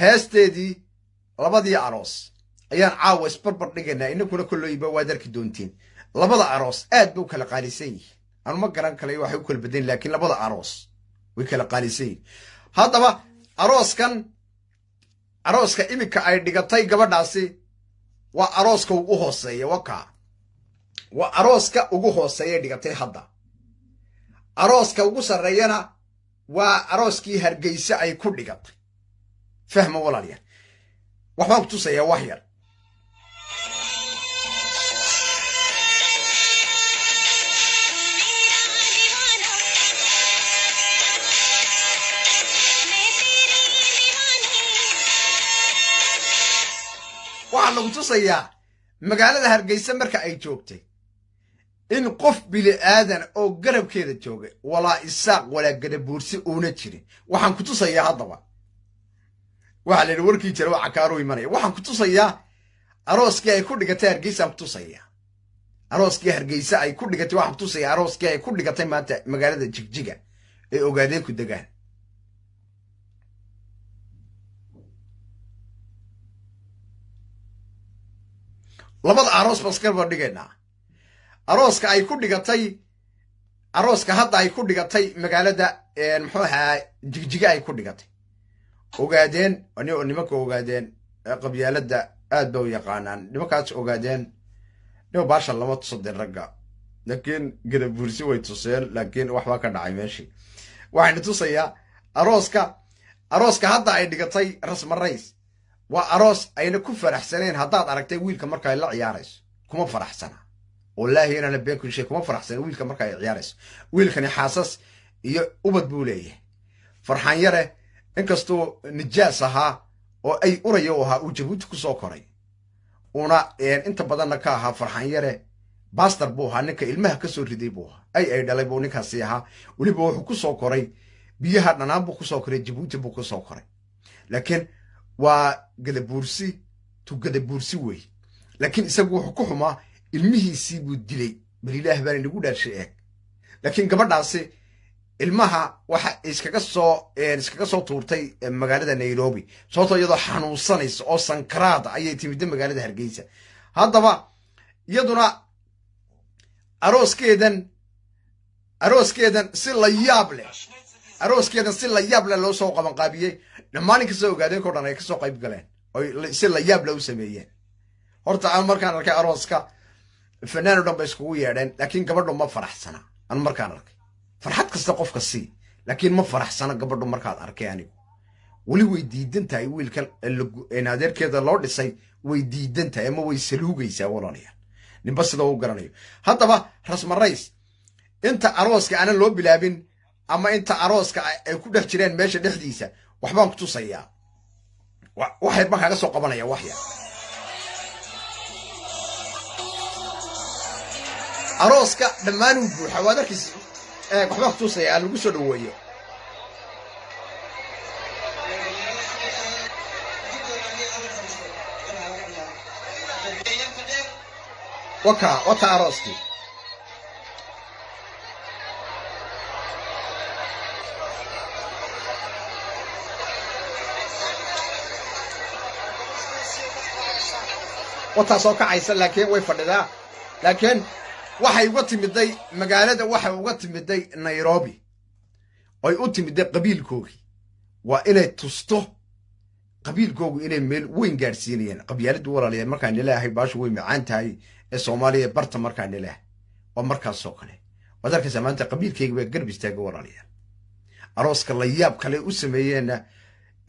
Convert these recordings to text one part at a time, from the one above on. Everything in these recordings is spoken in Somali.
heesteedii labadii aroos ayaan caawa isbarbar dhigaynaa inakuna kolloyba waad arki doontiin labada aroos aad bay u kala qaalisan yihiin anu ma garan kale waxay u kala badan laakiin labada aroos way kala qaalisan yihiin haddaba arooska iminka ay dhigatay gabadhaasi waa arooska ugu hooseeya waa arooska ugu hooseeya dhigatay hadda arooska ugu sarreeyana waa arooskii Hargeysa ay ku dhigatay fahma walaaliyaal waxaan ku tusayaa wax yar waxaan lagu tusayaa magaalada Hargeysa marka ay joogtay in qof bili aadan oo garabkeeda joogay walaa isaaq walaa gadabuursi uuna jirin waxaan ku tusayaa haddaba waxa la warkii jira waxa kaaro imanaya waxaan ku tusayaa arooskii ay ku dhigatay Hargeysa ku tusayaa arooskii Hargeysa ay ku dhigatay waxaan ku tusayaa arooskii ay ku dhigatay maanta magaalada Jigjiga ee ogaadeen ku degaan labada aroos baskar baa dhigaynaa arooska ay ku dhigatay arooska hadda ay ku dhigatay magaalada muxuu ahaa Jigjiga ay ku dhigatay ogaadeen nimanka ogaadeen qabyaalada aad bay u yaqaanaan nimankaas ogaadeen baasha lama tusadeen ragga laakiin gadabuursi way tuseen laakiin waxba ka dhacay meeshii waxaan tusayaa arooska hadda ay dhigatay rasmarays waa aroos ayna ku faraxsaneen haddaad aragtay wiilka marka ay la ciyaarayso kuma faraxsana wallahi inana beekun shay kuma faraxsan wiilka marka ay ciyaarayso wiilkani xaasas iyo ubad buu leeyahay farxan yare inkastoo nijaas ahaa oo ay urayo ahaa uu Jabuuti ku soo koray una inta badanna ka ahaa farxan yare pastor buu ahaa ninka ilmaha ka soo riday buu ahaa ay dhalay buu ninkaasi ahaa waliba wuxuu ku soo koray biyaha dhanaan buu ku soo koray Jabuuti buu ku soo koray laakiin waa gadabuursi wey laakiin isagu wuxuu ku xumaa ilmihiisii buu dilay bal ilaah baan inagu dhaarshay laakiin gabadhaasi ilmaha waxa iskaga soo tuurtay magaalada Nairobi sababtoo iyadoo xanuunsanaysa oo sankaraad ayay timid magaalada Hargeysa haddaba iyaduna arooskeedan si la yaab leh loo soo qaban qaabiyay dhammaan kasoo ogaadeen ko dhan ay kasoo qayb galeen oo si la yaab leh u sameeyeen horta aan markaan arkay arooska fanaano dhan bay iskugu yeedheen laakiin gabadhu ma faraxsana aan markaan arkay farxad kasta qofka si laakiin ma faraxsana gabadhu markaad arkay anigu wali way diidan tahay wiilkan adeerkeeda loo dhisay way diidan tahay ama way saluugaysaa walaalayaal ninba sida uu garanayo haddaba rasmarays inta arooska aan loo bilaabin ama inta arooska ay ku dhex jireen meesha dhexdiisa waxbaan ku tusayaa waxay ba kaga soo qabanaya wax yar arooska dhammaan uu buuxa waa darkiis waxbaan ku tusayaa lagu soo dhaweeyo wata arooskii وتاسو كعيسى لكن way fadhidaa laakiin waxay uga timiday magaalada waxay uga timiday Nairobi ay u timiday qabiilkoogi waa inay tusto qabiilkoogu inay meel weyn gaarsiinayeen qabyaaladu walaalayaal markaan ilaahay baashu way macaan tahay ee Soomaaliya barta markaan ilaahay waa markaas soo kale wadarka samaanta qabiilkayga way garb istaagay walaalayaal arooska la yaab kale u sameeyeen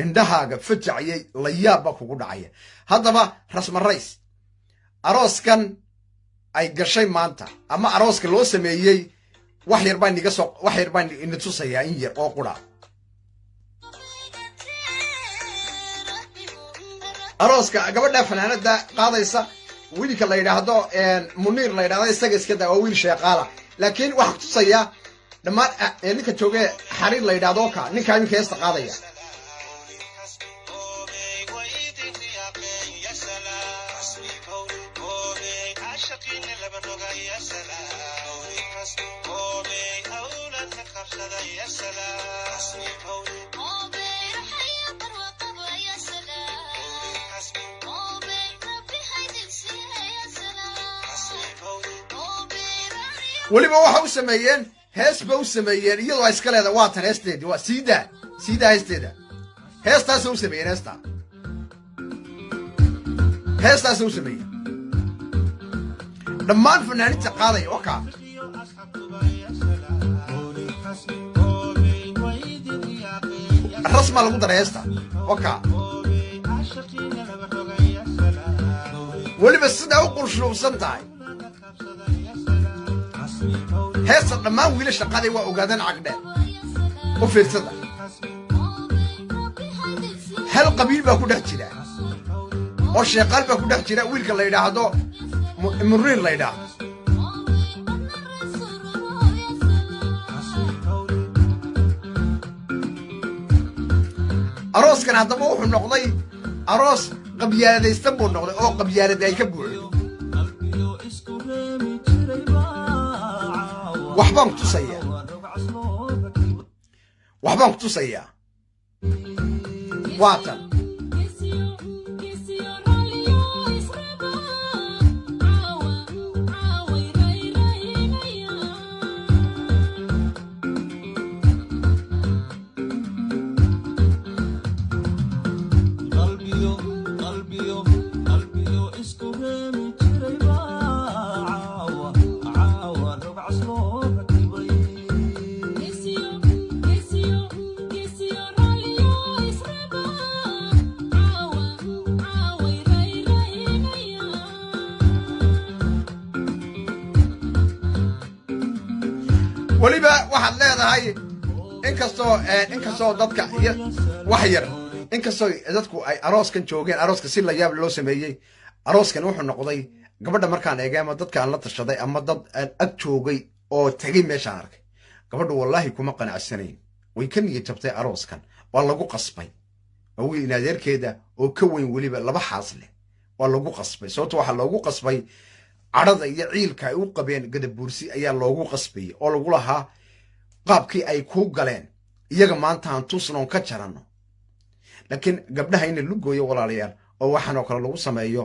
indhahaaga fajaciyay la yaab kugu dhacaya haddaba rasmarays arooskan ay gashay maanta ama arooska loo sameeyay wax yar baan ina tusayaa in yar oo qura arooska gabadha fanaanada qaadaysa wiilka la yiraahdo Munir la yiraahdo isaga iska daa wiil sheeqaala laakiin wax tusaya dhamaan ninka joogay xariir la yiraahdo ka ninka heesta qaadaya weliba waxa u sameeyeen hees ba u sameeyeen iyadoo iska leeda waa tan heesteedii waa siidaa heesteeda heestaas u sameeyeen heestaas u sameeyeen dhammaan fanaaniinta qaaday oo ka rasma lagu daray heesta oo ka weliba sidaa u qurshuubsan tahay heesta dhammaan wiilasha qaaday waa ogaadeen cagdheer u fiirsada hal qabiil baa ku dhex jira oo sheeqaal baa ku dhex jira wiilka la yidhaahdo muriin la yidhaahdo arooskan haddaba wuxuu noqday aroos qabyaaladaysta buu noqday oo qabyaalada ay ka buuxdo waxbaan ku tusayaa waatan weliba waxaad leedahay inkastoo dadka wax yar inkastoo dadku ay arooskan joogeen arooska si la yaab loo sameeyey arooskan wuxuu noqday gabadha markaan eegay ama dadka aan la tashaday ama dad aan ag joogay oo tagay meeshaan arkay gabadhu wallaahi kuma qanacsanayn way ka niyad jabtay arooskan waa lagu qasbay oo wiil adeerkeeda oo ka weyn weliba laba xaas leh waa lagu qasbay sababtoo waxaa loogu qasbay cadhada iyo ciilka ay u qabeen gadabuursi ayaa loogu qasbayay oo lagu lahaa qaabkii ay kuu galeen iyaga maanta aan tusnoon ka jaranno laakiin gabdhaha in la gooyo walaalayaal oo waxaan oo kale lagu sameeyo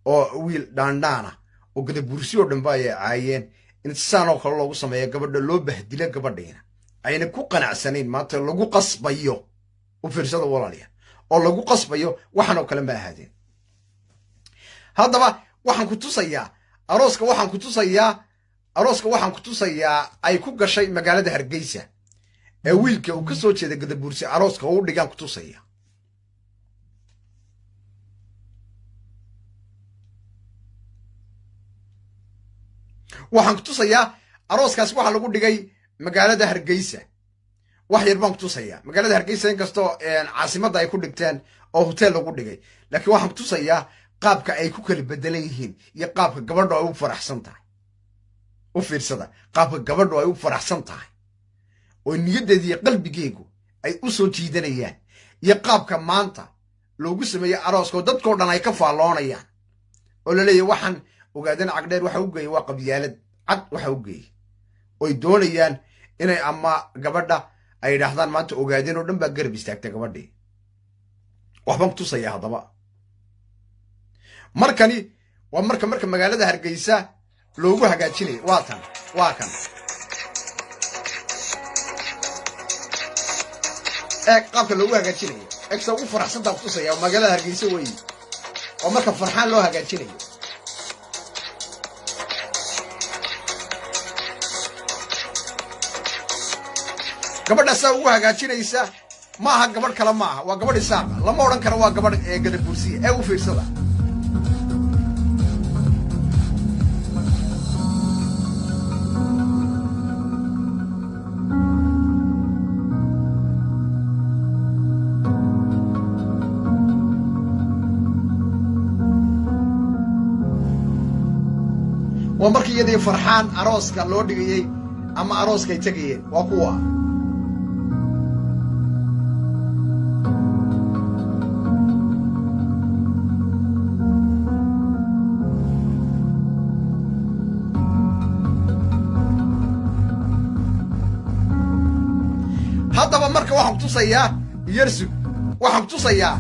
oo wiil dhaandhaana oo gadabuursi oo dhanba ay caayeen in saan oo kale loogu sameeyo gabadha loo bahdila gabadhiina ayna ku qanacsanayn maanta lagu qasbayo u fiirsada walaalayaal oo lagu qasbayo waxaan oo kale ma ahaadeen haddaba waxaan ku tusayaa arooska waxaan ku tusayaa ay ku gashay magaalada Hargeysa ee wiilka uu ka soo jeeda gadabuursi arooska uu dhigaan ku tusaya waxaan ku tusayaa arooskaas waxa lagu dhigay magaalada Hargeysa wax yar baan ku tusayaa magaalada Hargeysa inkastoo caasimadda ay ku dhigteen oo hotel lagu dhigay laakiin waxaan ku tusayaa qaabka ay ku kala bedelan yihiin iyo qaabka gabadhu ay u faraxsan tahay u fiirsada qaabka gabadhu ay u faraxsan tahay oo niyaddeeda iyo qalbigeegu ay u soo jiidanayaan iyo qaabka maanta loogu sameeyay arooska dadkoo dhan ay ka faalloonayaan oo la leeyahay waxaan ogaadeen cagdheer waxa u geeyay waa qabyaalad cad waxa u geeyay oo doonayaan inay ama gabadha ay yidhaahdaan maanta ogaadeen oo dhan baa garab istaagtay gabadhii waxbaan ku tusayaa haddaba markani waa marka magaalada Hargeysa loogu hagaajinayo waa kan qaabka loogu hagaajinayo extra ugu faraxsanta ku tusaya magaalada Hargeysa weey oo marka farxaan loo hagaajinayo gabadha saa ugu hagaajinaysa ma aha gabadh kale ma aha waa gabadh isaaq lama oran karo waa gabadh gadabuursi ee u fiirsada waa markii iyadii farxaan arooska loo dhigayay ama arooska ay tagayeen waa kuwa haddaba marka waxaan ku tusayaa yarsug waxaan ku tusayaa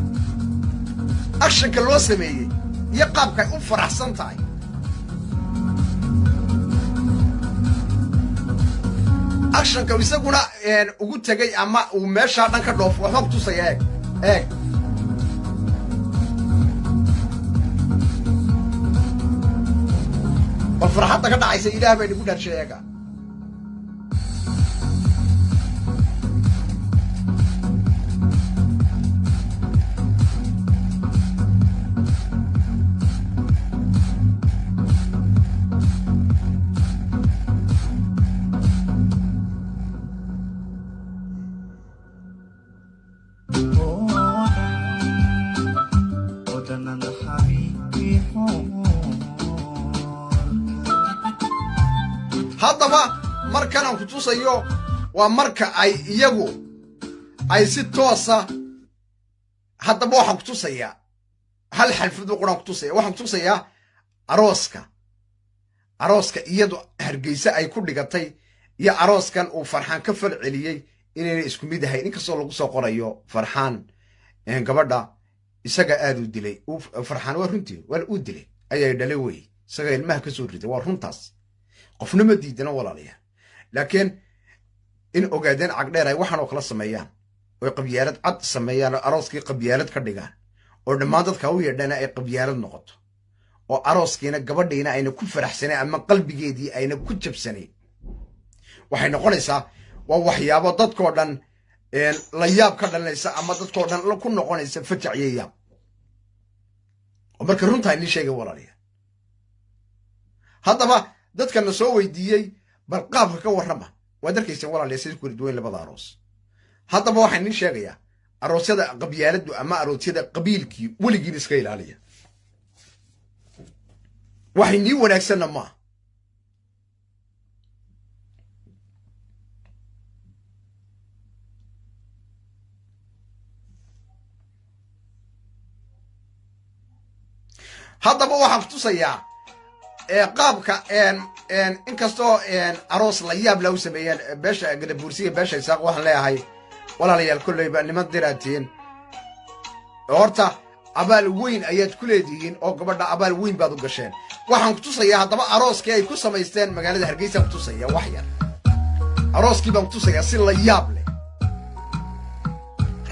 actionka loo sameeyey iyo qaabka ay u faraxsan tahay actionka isaguna ugu tagay ama uu meesha dhan ka dhoof waxaan ku tusaya eeg bal farxadda ka dhacaysa ilaah bay nagu dharsheega haddaba markan aan ku tusayo waa marka ay iyagu ay si toosa haddaba waxaan ku tusayaa hal xalfad quraan ku tusaya waxaan ku tusayaa arooska iyadu Hargeysa ay ku dhigatay iyo arooskan uu Farxaan ka fal celiyay inay isku mid ahayn inkastoo lagu soo qorayo Farxaan gabadha isaga aad u dilay Farxaan waa runtii wal u dilay ayay dhalay way isaga ilmaha ka soo riday waa runtaas qofna ma diidana walaalayaal laakiin in ogaadeen cagdheer ay waxaan oo kala sameeyaan oo qabyaalad cad sameeyaan arooskii qabyaalad ka dhigaan oo dhammaan dadka u yeedhana ay qabyaalad noqoto oo arooskiina gabadhiina ayna ku faraxsanay ama qalbigeedii ayna ku jabsanay waxay noqonaysaa waa waxyaabo dadkoo dhan la yaab ka dhalanaysa ama dadkoo dhan ku noqonaysa fajaciyayaab oo marka runtaa in sheegay walaalayaal haddaba dadkana soo weydiiyey bal qaabka ka warrama waa darkaysan walaalayaal si ku duwan labada aroos haddaba waxaan idin sheegayaa aroosyada qabyaaladu ama aroosyada qabiilkii weligiin iska ilaaliya waxay nii wanaagsanna ma haddaba waxaan ku tusayaa qaabka inkastoo aroos la yaab la u sameeyeen beesha gadabuursiga beesha isaaq waxaan leeyahay walaalayaal kolleyba niman diraatiin horta abaal weyn ayaad ku leedihiin oo gabadha abaal weyn baad u gasheen waxaan ku tusayaa haddaba arooskii ay ku samaysteen magaalada Hargeysa ku tusaya wax yar arooskii baan ku tusayaa si la yaab leh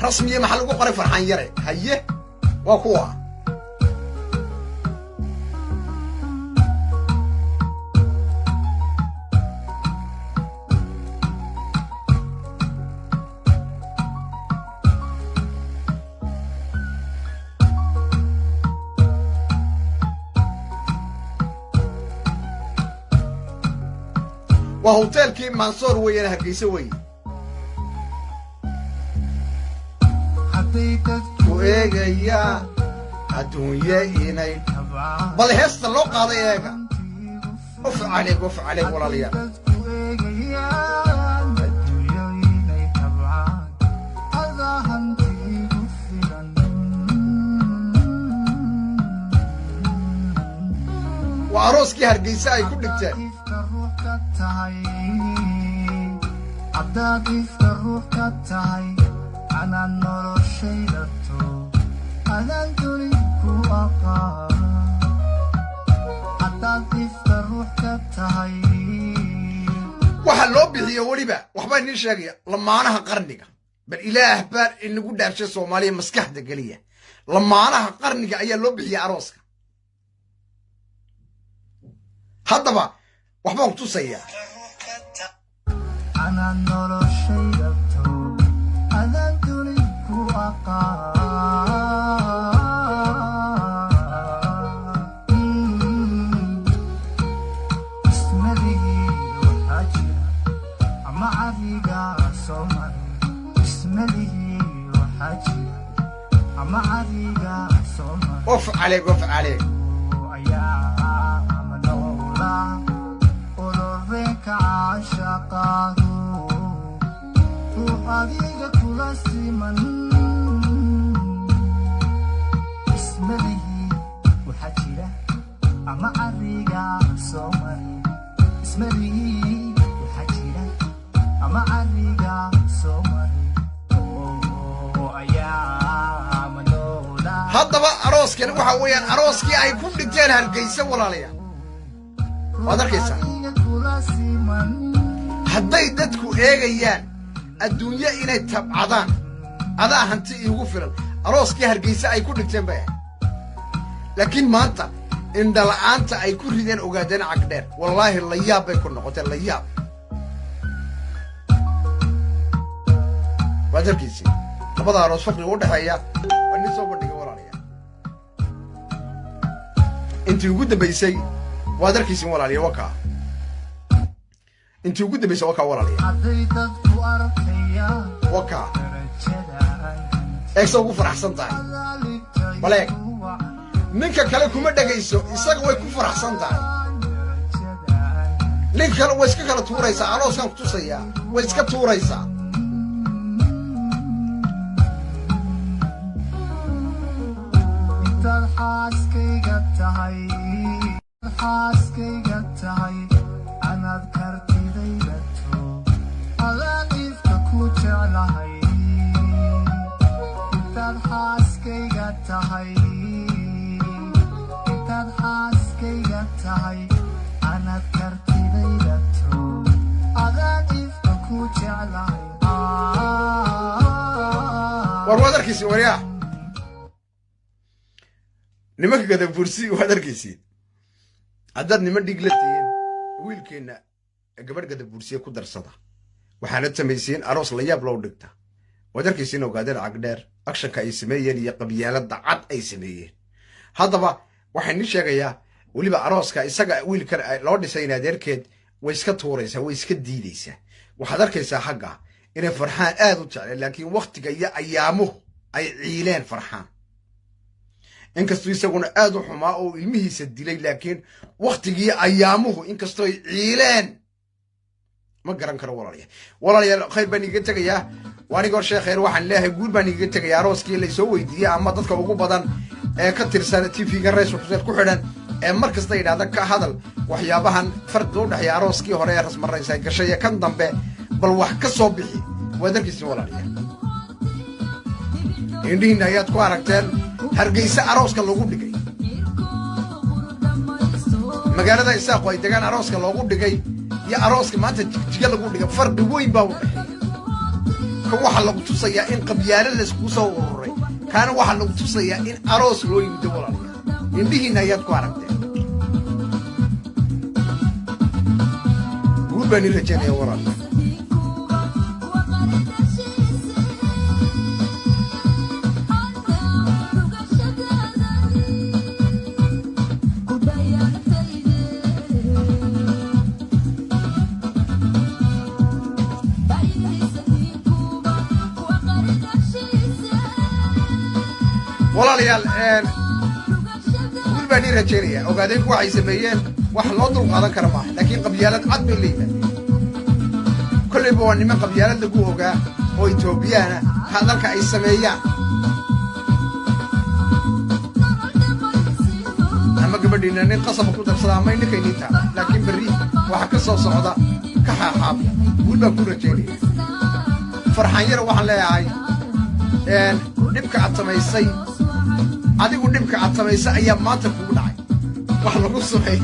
rasmiye maxaa lagu qoray Farxaan yare haye waa kuwa وهوتيلكي منصور وين هرقيسة وين وإيجا يا الدنيا إناي بل هست اللو قاضي إيجا أف عليك ولا ليا وعروسكي هرقيسة أي كل كتير عبدك يفتروح كتاي أنا النور الشيلتو أنا الدريكو أقا عبدك يفتروح كتاي وحلو بيحيى وليبا وحبا نشاقيا لما أنا قرنيك بالإله بار إنه قد أرشي صوماليا مسكح دقلية لما أنا قرنيك أيا لو بيحيى عروسك هذا با وحبا وقتو سيئة أنا النور الشيلتو أنا الدريكو أقا اسمري وحاجي أما عريقا صومر اسمري وحاجي أما عريقا صومر وف عليك يا منولا أولوريك عاشقاه روحي كل سيمن اسمري وحاجي أما عريقا صومر اسمري وحاجي أما عريقا صومر هذا أروسك أنا وحويان أروسكي أي كل دجال هالجيسة ولا ليا هذا كيسة hadday dadku eegayaan adduunyo inay tabcadaan adaa hanti iigu filan arooskii Hargeysa ay ku dhigteen bay laakiin maanta indhala'aanta ay ku rideen ogaadeen cagdheer wallaahi la yaab bay ku noqotay la yaab wadarkiisi labada aroos farqiga u dhaxeeya waa nin soo bandhiga walaalayaal intii ugu dambaysay wadarkiisi walaalayaal waka intii ugu dambaysay waka walaalayaal waka eegso ugu faraxsan tahay baleeg ninka kale kuma dhagayso isaga way ku faraxsan tahay ninka kale way iska kala tuuraysaa arooskan ku tusaya way iska tuuraysaa xaaskayga tahay anaad kartidaydato alaaqifka ku jeclahay intaad xaaskayga tahay anaad kartidaydato alaaqifka ku jeclahay war wadarkiisi waryaa nimanka gadabursi wadarkiisi haddaad niman dhig la tihiin wiilkeenna gabadh gadabursiye ku darsada waxaana samayseen aroos la yaab loo dhigta wadarkiisiina ogaadeen cagdheer akshanka ay sameeyeen iyo qabyaalada cad ay sameeyeen haddaba waxaan ni sheegayaa weliba arooska isaga wiilkan loo dhisay in adeerkeed way iska tuuraysaa way iska diidaysaa waxaad arkaysaa xagga inay farxaan aad u jecleen laakiin waqtiga iyo ayaamuhu ay ciileen farxaan inkastoo isaguna aad u xumaa oo ilmihiisa dilay laakiin waqtigii ayaamuhu inkastoo ay ciileen ma garan karo walaalayaal khayr baan iga tegayaa waanigoo sheekheer waxaan leeyahay guul baan iga tegayaa arooskii la soo weydiiyey ama dadka ugu badan ee ka tirsan TV-ga Rays Xuseen ku xidhan ee markasta yiraahdo ka hadal waxyaabahan farqi u dhaxay arooskii hore ee rasmi Rays ay gashay kan dambe bal wax ka soo bixi wadarkiisa walaalayaal indhiina ayaad ku aragteen Hargeysa arooska lagu dhigay magaalada Isaaq way degaan arooska lagu dhigay iyo arooska maanta jigjiga lagu dhigay farqi weyn baa u dhaxay ka waxa lagu tusayaa in qabyaalad la isku soo ururay kana waxa lagu tusayaa in aroos loo yimid walaalayaal indhiina ayaad ku aragteen guubani la jeeday walaalayaal walaalayaal guul baan ii rajeynaya ogaadeen ku waxay sameeyeen wax loo dul qaadan kara maaha laakiin qabyaalad cad bay leeyihiin kollayba waa niman qabyaalad lagu ogaa oo Itoobiyaana hadalka ay sameeyaan ama gabadhiina nin qasab ku darsada ama ninkay ninta laakiin berri waxa ka soo socda ka xaaqaab guul baan ku rajeynaya farxan yar waxaan leeyahay dhibka aad samaysay adigu dhibka aad samaysay ayaa maanta kugu dhacay wax lagu sameeyay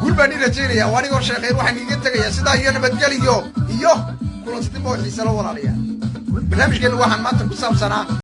guul baan ii rajeynaya waanigoo sheekheer waxaan iiga tegayaa sidaa iyo nabadgeliyo iyo kulansadimo xiisa la walaalayaal barnaamijkeena waxaan maanta ku saabsanaa